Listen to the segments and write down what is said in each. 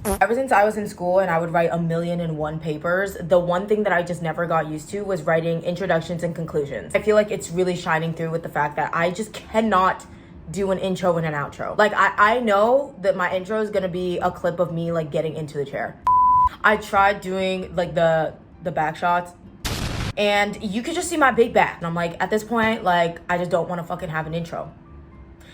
Ever since I was in school and I would write 1,000,001 papers, the one thing that I just never got used to was writing introductions and conclusions. I feel like it's really shining through with the fact that I just cannot do an intro and an outro. Like I know that my intro is gonna be a clip of me like getting into the chair. I tried doing like the back shots and you could just see my big back. And I'm like, at this point, like I just don't want to fucking have an intro.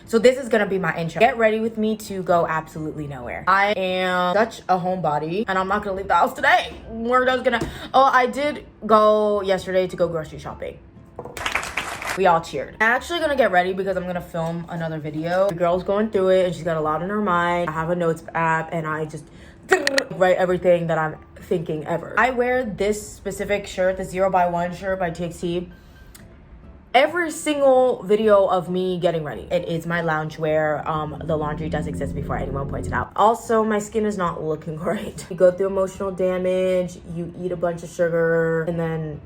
So this is gonna be my intro. Get ready with me to go absolutely nowhere. I am such a homebody and I'm not gonna leave the house today. We're just gonna, I did go yesterday to go grocery shopping. We all cheered. I'm actually gonna get ready because I'm gonna film another video. The girl's going through it and she's got a lot in her mind. I have a notes app and I just write everything that I'm thinking ever. I wear this specific shirt, the 0x1 shirt by TXT, every single video of me getting ready. It is my loungewear. The laundry does exist before anyone points it out. Also, my skin is not looking great. You go through emotional damage, you eat a bunch of sugar, and then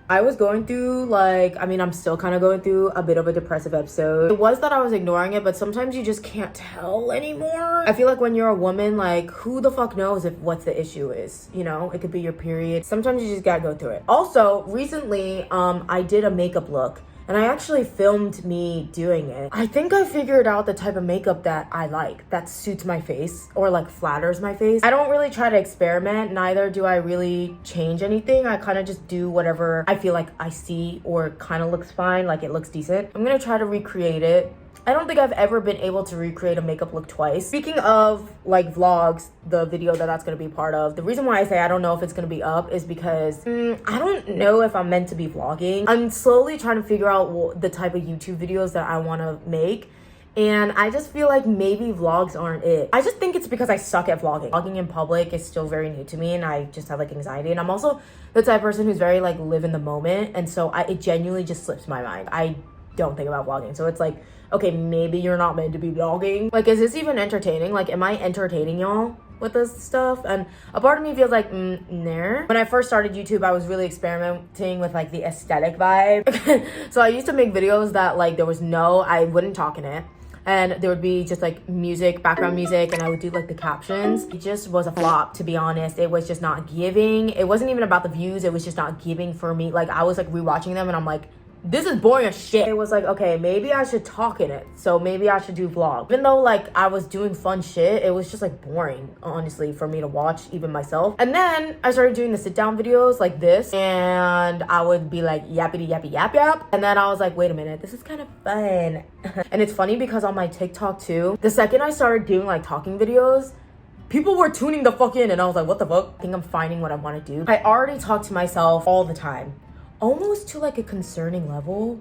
I was going through I'm still kind of going through a bit of a depressive episode. It was that I was ignoring it, but sometimes you just can't tell anymore. I feel like when you're a woman, like who the fuck knows what the issue is, you know? It could be your period. Sometimes you just gotta go through it. Also, recently, I did a makeup look. And I actually filmed me doing it. I think I figured out the type of makeup that I like, that suits my face or like flatters my face. I don't really try to experiment, neither do I really change anything. I kind of just do whatever I feel like I see or kind of looks fine, like it looks decent. I'm gonna try to recreate it. I don't think I've ever been able to recreate a makeup look twice. Speaking of like vlogs, the video that's gonna be part of, the reason why I say I don't know if it's gonna be up is because I don't know if I'm meant to be vlogging. I'm slowly trying to figure out the type of YouTube videos that I wanna make. And I just feel like maybe vlogs aren't it. I just think it's because I suck at vlogging. Vlogging in public is still very new to me and I just have like anxiety. And I'm also the type of person who's very like live in the moment. And so it genuinely just slips my mind. I don't think about vlogging. So it's like, okay, maybe you're not meant to be vlogging. Like, is this even entertaining? Like, am I entertaining y'all with this stuff? And a part of me feels like, nah. When I first started YouTube, I was really experimenting with like the aesthetic vibe. So I used to make videos that like I wouldn't talk in it. And there would be just like music, background music, and I would do like the captions. It just was a flop, to be honest. It was just not giving. It wasn't even about the views. It was just not giving for me. Like I was like rewatching them and I'm like, this is boring as shit. It was like, okay, maybe I should talk in it. So maybe I should do vlog. Even though like I was doing fun shit, it was just like boring, honestly, for me to watch even myself. And then I started doing the sit down videos like this and I would be like yappity yappy yap yap. And then I was like, wait a minute, this is kind of fun. And it's funny because on my TikTok too, the second I started doing like talking videos, people were tuning the fuck in and I was like, what the fuck? I think I'm finding what I want to do. I already talk to myself all the time. Almost to like a concerning level.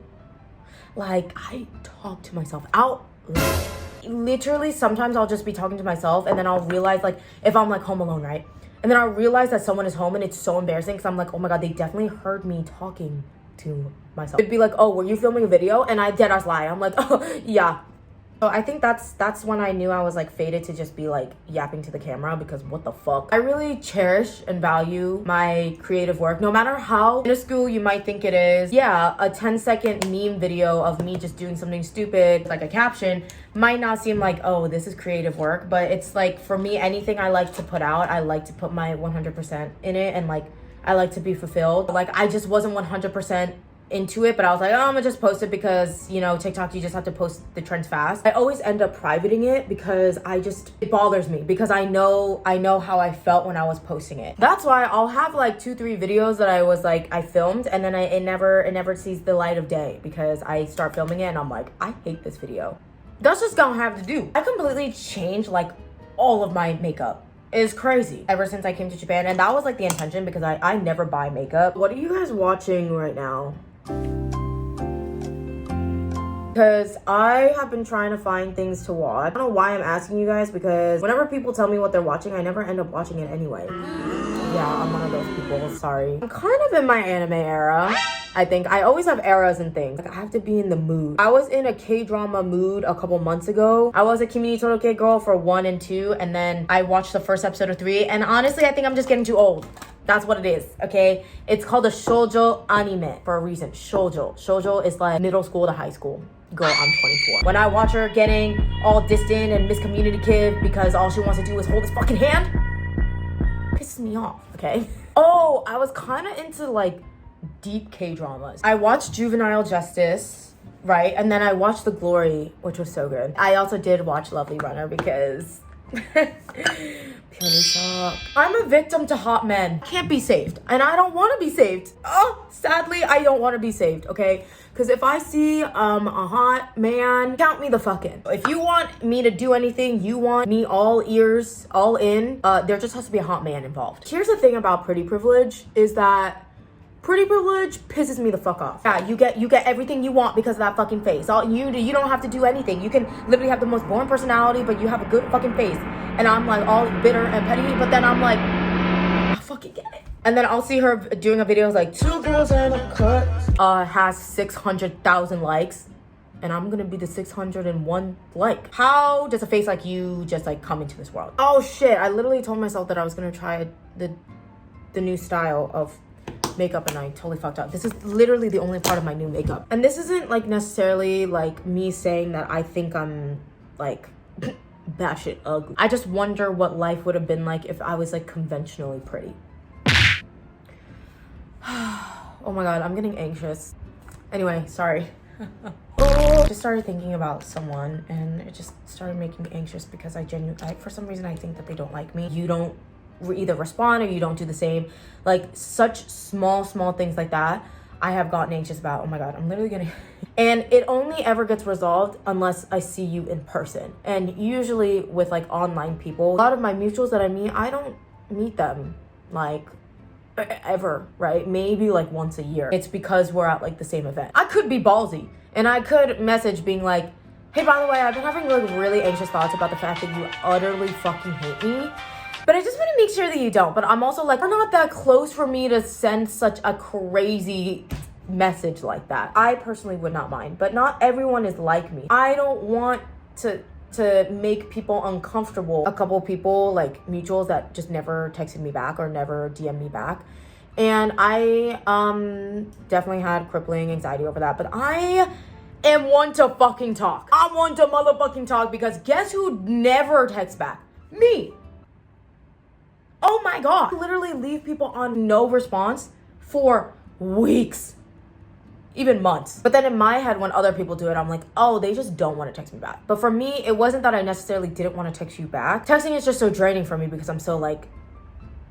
Like I talk to myself out loud. Literally sometimes I'll just be talking to myself and then I'll realize like if I'm like home alone, right? And then I'll realize that someone is home and it's so embarrassing because I'm like, oh my god, they definitely heard me talking to myself. It'd be like, oh, were you filming a video? And I dead ass lie. I'm like, oh yeah. So I think that's when I knew I was like fated to just be like yapping to the camera because what the fuck. I really cherish and value my creative work, no matter how minuscule you might think it is. Yeah, a 10-second meme video of me just doing something stupid, like a caption, might not seem like, oh, this is creative work, but it's like for me, anything I like to put out, I like to put my 100% in it and like I like to be fulfilled. Like I just wasn't 100% into it, but I was like, oh, I'm gonna just post it because, you know, TikTok, you just have to post the trends fast. I always end up privating it because it bothers me because I know how I felt when I was posting it. That's why I'll have like 2-3 videos that I filmed and then it never sees the light of day because I start filming it and I'm like, I hate this video. That's just gonna have to do. I completely changed like all of my makeup. Is crazy ever since I came to Japan, and that was like the intention because I never buy makeup. What are you guys watching right now? Because I have been trying to find things to watch. I don't know why I'm asking you guys because whenever people tell me what they're watching, I never end up watching it anyway. Yeah, I'm one of those people, sorry. I'm kind of in my anime era. I think I always have eras and things. Like I have to be in the mood. I was in a K-drama mood a couple months ago. I was a Kimi ni Toroke girl for 1 and 2, and then I watched the first episode of 3, and honestly, I think I'm just getting too old. That's what it is, okay? It's called a shoujo anime for a reason. Shoujo. Shoujo is like middle school to high school. girl, I'm 24. When I watch her getting all distant and miscommunicative because all she wants to do is hold his fucking hand, pisses me off, okay? Oh, I was kind of into like deep K-dramas. I watched Juvenile Justice, right? And then I watched The Glory, which was so good. I also did watch Lovely Runner because Peony suck. I'm a victim to hot men. Can't be saved. And I don't want to be saved. Oh, sadly, I don't want to be saved, okay? Because if I see a hot man, count me the fuck in. If you want me to do anything, you want me all ears, all in, there just has to be a hot man involved. Here's the thing about pretty privilege is that pretty privilege pisses me the fuck off. Yeah, you get everything you want because of that fucking face. All you don't have to do anything. You can literally have the most boring personality, but you have a good fucking face. And I'm like all bitter and petty, but then I'm like, I fucking get it. And then I'll see her doing a video like 2 girls and a cut. Has 600,000 likes. And I'm gonna be the 601 like. How does a face like you just like come into this world? Oh shit, I literally told myself that I was gonna try the new style of makeup and I totally fucked up. This is literally the only part of my new makeup. And this isn't like necessarily like me saying that I think I'm like batshit ugly. I just wonder what life would have been like if I was like conventionally pretty. Oh my god, I'm getting anxious. Anyway, sorry. I just started thinking about someone and it just started making me anxious because I for some reason I think that they don't like me. You don't either respond or you don't do the same. Like such small things like that I have gotten anxious about. Oh my god, I'm literally gonna and it only ever gets resolved unless I see you in person. And usually with like online people, a lot of my mutuals that I meet, I don't meet them like ever, right? Maybe like once a year. It's because we're at like the same event. I could be ballsy and I could message being like, hey, by the way, I've been having like really anxious thoughts about the fact that you utterly fucking hate me. But I just want to make sure that you don't. But I'm also like, we're not that close for me to send such a crazy message like that. I personally would not mind, but not everyone is like me. I don't want to make people uncomfortable. A couple people, like mutuals that just never texted me back or never DM'd me back. And I definitely had crippling anxiety over that. But I am one to fucking talk. I'm one to motherfucking talk because guess who never texts back? Me. Oh my god. I literally leave people on no response for weeks. Even months. But then in my head, when other people do it, I'm like, oh, they just don't want to text me back. But for me, it wasn't that I necessarily didn't want to text you back. Texting is just so draining for me because I'm so like,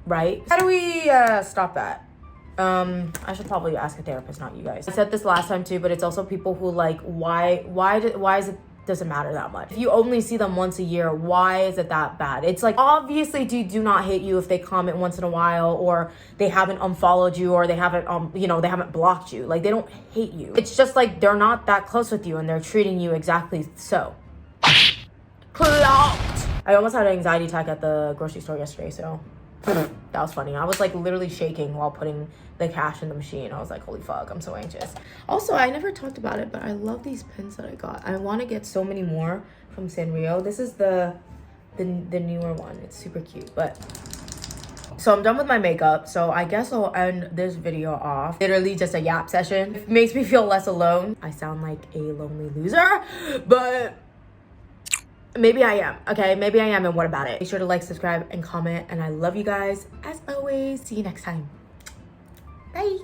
right? How do we stop that? I should probably ask a therapist, not you guys. I said this last time too, but it's also people who like, why does it matter that much? If you only see them once a year, why is it that bad? It's like, obviously do not hate you if they comment once in a while or they haven't unfollowed you or they haven't, they haven't blocked you. Like, they don't hate you. It's just like, they're not that close with you and they're treating you exactly so. Clocked! I almost had an anxiety attack at the grocery store yesterday, so that was funny. I was like literally shaking while putting the cash in the machine. I was like, holy fuck, I'm so anxious. Also, I never talked about it, but I love these pins that I got. I want to get so many more from Sanrio. This is the newer one. It's super cute. But so I'm done with my makeup, so I guess I'll end this video off. Literally just a yap session. It makes me feel less alone. I sound like a lonely loser, but maybe I am, okay? Maybe I am, and what about it? Be sure to like, subscribe, and comment, and I love you guys as always. See you next time. Bye.